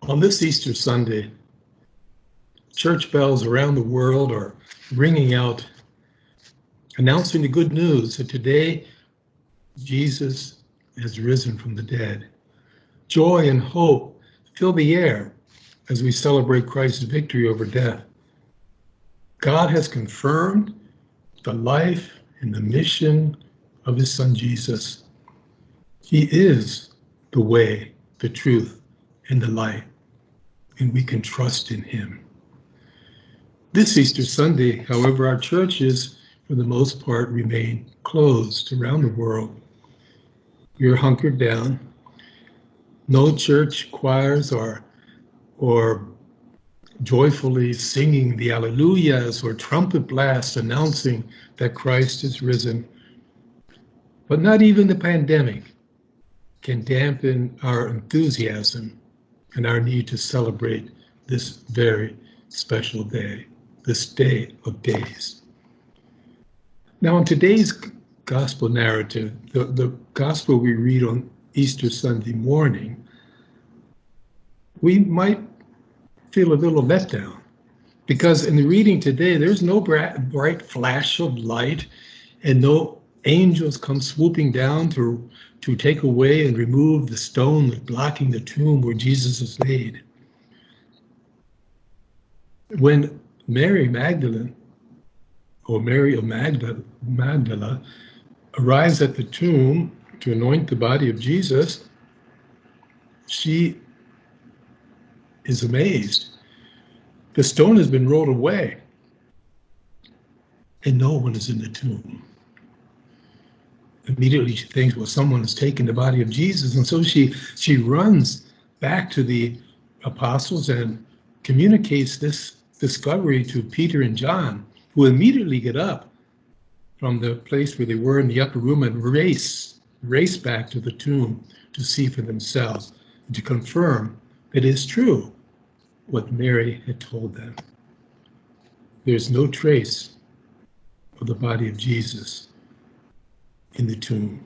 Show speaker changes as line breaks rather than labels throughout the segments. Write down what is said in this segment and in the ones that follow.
On this Easter Sunday, church bells around the world are ringing out, announcing the good news that today Jesus has risen from the dead. Joy and hope fill the air as we celebrate Christ's victory over death. God has confirmed the life and the mission of his Son Jesus. He is the way, the truth, and the light, and we can trust in him. This Easter Sunday, however, our churches, for the most part, remain closed around the world. We're hunkered down. No church choirs or joyfully singing the Alleluias or trumpet blasts announcing that Christ is risen. But not even the pandemic can dampen our enthusiasm and our need to celebrate this very special day, this day of days. Now, in today's gospel narrative, the gospel we read on Easter Sunday morning, we might feel a little let down because in the reading today, there's no bright flash of light and no angels come swooping down to take away and remove the stone blocking the tomb where Jesus is laid. When Mary Magdalene, or Mary of Magdala, arrives at the tomb to anoint the body of Jesus, she is amazed. The stone has been rolled away, and no one is in the tomb. Immediately she thinks, well, someone has taken the body of Jesus, and so she runs back to the apostles and communicates this discovery to Peter and John, who immediately get up from the place where they were in the upper room and race back to the tomb to see for themselves, to confirm it is true what Mary had told them. There's no trace of the body of Jesus in the tomb.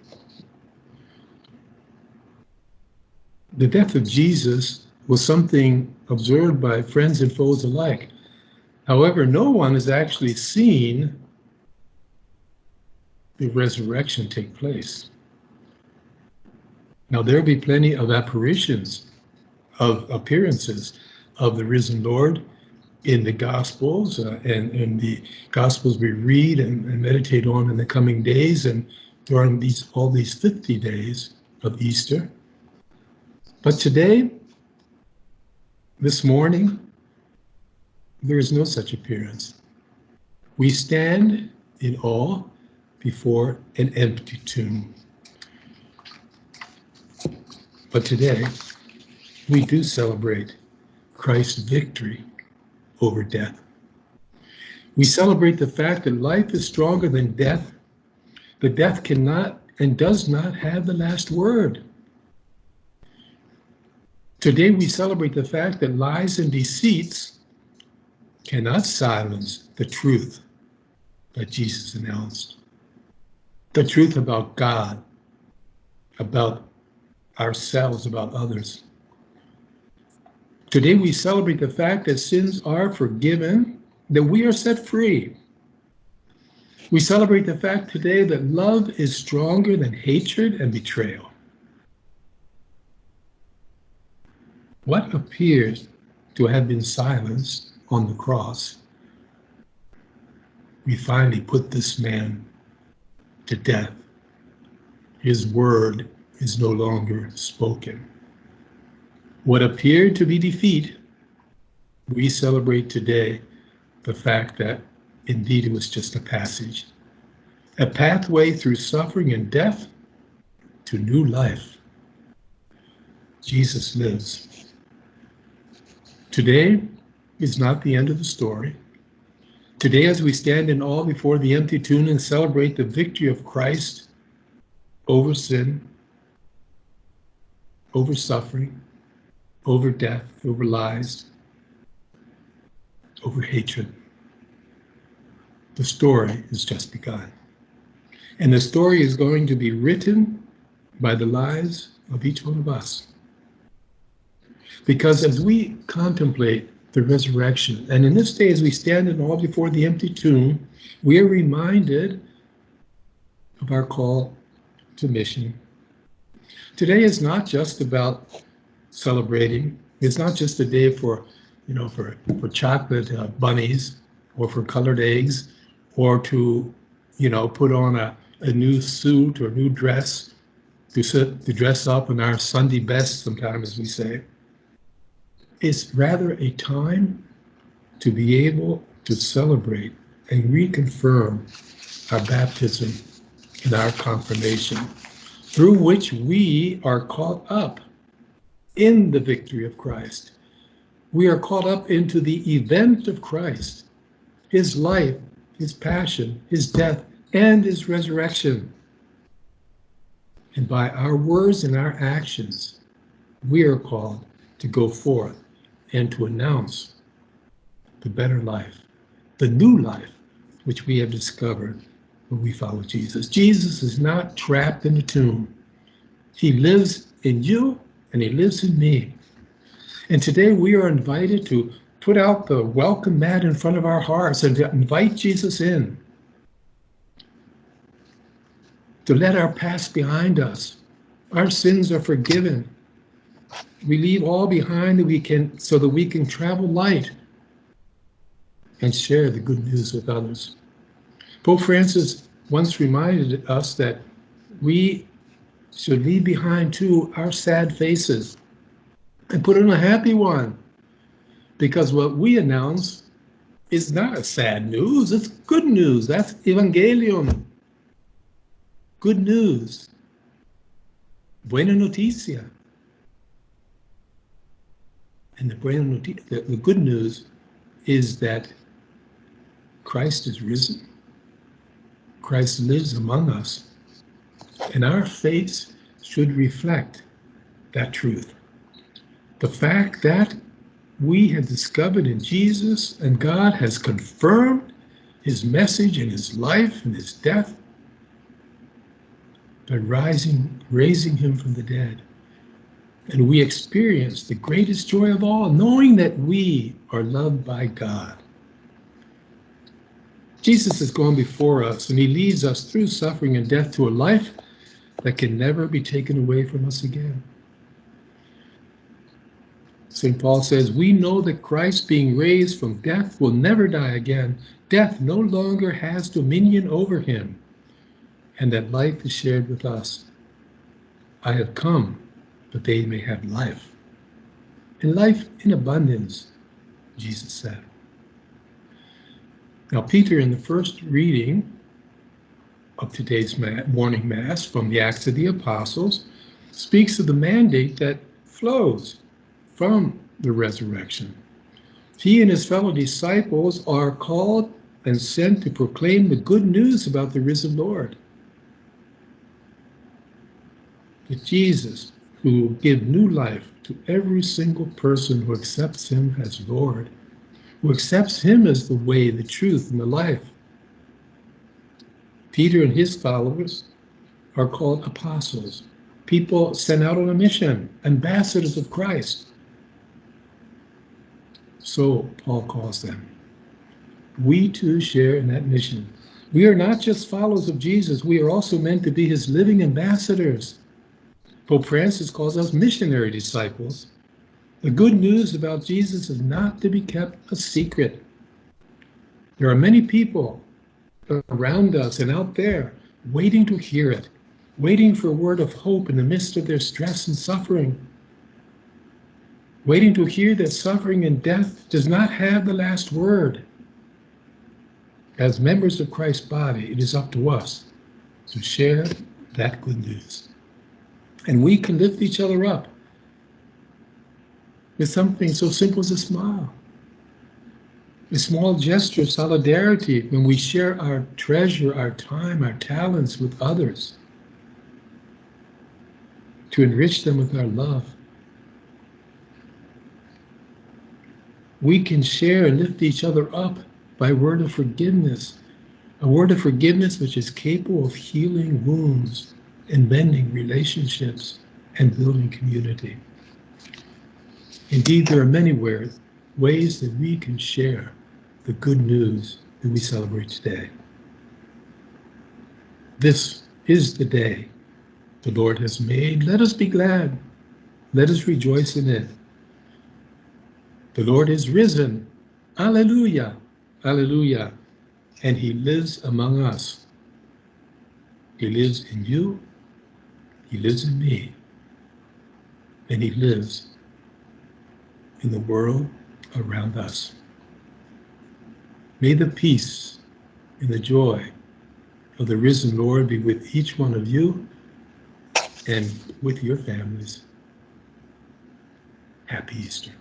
The death of Jesus was something observed by friends and foes alike. However, no one has actually seen the resurrection take place. Now, there'll be plenty of apparitions, of appearances of the risen Lord in the Gospels and the Gospels we read and meditate on in the coming days and during all these 50 days of Easter. But today, this morning, there is no such appearance. We stand in awe before an empty tomb. But today, we do celebrate Christ's victory over death. We celebrate the fact that life is stronger than death, but death cannot and does not have the last word. Today, we celebrate the fact that lies and deceits cannot silence the truth that Jesus announced. The truth about God, about ourselves, about others. Today we celebrate the fact that sins are forgiven, that we are set free. We celebrate the fact today that love is stronger than hatred and betrayal. What appears to have been silenced on the cross, we finally put this man to death. His word is no longer spoken. What appeared to be defeat, we celebrate today the fact that indeed it was just a passage, a pathway through suffering and death to new life. Jesus lives. Today is not the end of the story. Today, as we stand in awe before the empty tomb and celebrate the victory of Christ over sin, over suffering, over death, over lies, over hatred, the story has just begun. And the story is going to be written by the lives of each one of us. Because as we contemplate the resurrection, and in this day as we stand in awe before the empty tomb, we are reminded of our call to mission. Today is not just about celebrating. It's not just a day for chocolate bunnies or for colored eggs or to, put on a new suit or new dress to dress up in our Sunday best sometimes, as we say. It's rather a time to be able to celebrate and reconfirm our baptism and our confirmation, through which we are caught up in the victory of Christ. We are caught up into the event of Christ, his life, his passion, his death, and his resurrection. And by our words and our actions, we are called to go forth and to announce the better life, the new life, which we have discovered when we follow Jesus. Jesus is not trapped in a tomb. He lives in you and he lives in me. And today we are invited to put out the welcome mat in front of our hearts and to invite Jesus in, to let our past behind us. Our sins are forgiven. We leave all behind so that we can travel light and share the good news with others. Pope Francis once reminded us that we should leave behind too our sad faces and put on a happy one, because what we announce is not sad news, it's good news. That's Evangelium. Good news. Buena noticia. And the good news is that Christ is risen. Christ lives among us. And our faith should reflect that truth. The fact that we have discovered in Jesus and God has confirmed his message in his life and his death by raising him from the dead. And we experience the greatest joy of all, knowing that we are loved by God. Jesus has gone before us, and he leads us through suffering and death to a life that can never be taken away from us again. St. Paul says, we know that Christ, being raised from death, will never die again. Death no longer has dominion over him, and that life is shared with us. I have come that they may have life, and life in abundance, Jesus said. Now, Peter, in the first reading of today's morning Mass from the Acts of the Apostles, speaks of the mandate that flows from the resurrection. He and his fellow disciples are called and sent to proclaim the good news about the risen Lord. That Jesus, who will give new life to every single person who accepts him as Lord, who accepts him as the way, the truth, and the life. Peter and his followers are called apostles, people sent out on a mission, ambassadors of Christ. So Paul calls them. We too share in that mission. We are not just followers of Jesus, we are also meant to be his living ambassadors. Pope Francis calls us missionary disciples. The good news about Jesus is not to be kept a secret. There are many people around us and out there waiting to hear it, waiting for a word of hope in the midst of their stress and suffering, waiting to hear that suffering and death does not have the last word. As members of Christ's body, it is up to us to share that good news. And we can lift each other up with something so simple as a smile. A small gesture of solidarity when we share our treasure, our time, our talents with others, to enrich them with our love. We can share and lift each other up by a word of forgiveness, a word of forgiveness which is capable of healing wounds and mending relationships and building community. Indeed, there are many ways that we can share the good news that we celebrate today. This is the day the Lord has made. Let us be glad. Let us rejoice in it. The Lord is risen. Alleluia. Alleluia. And he lives among us. He lives in you. He lives in me. And he lives in the world around us. May the peace and the joy of the risen Lord be with each one of you and with your families. Happy Easter.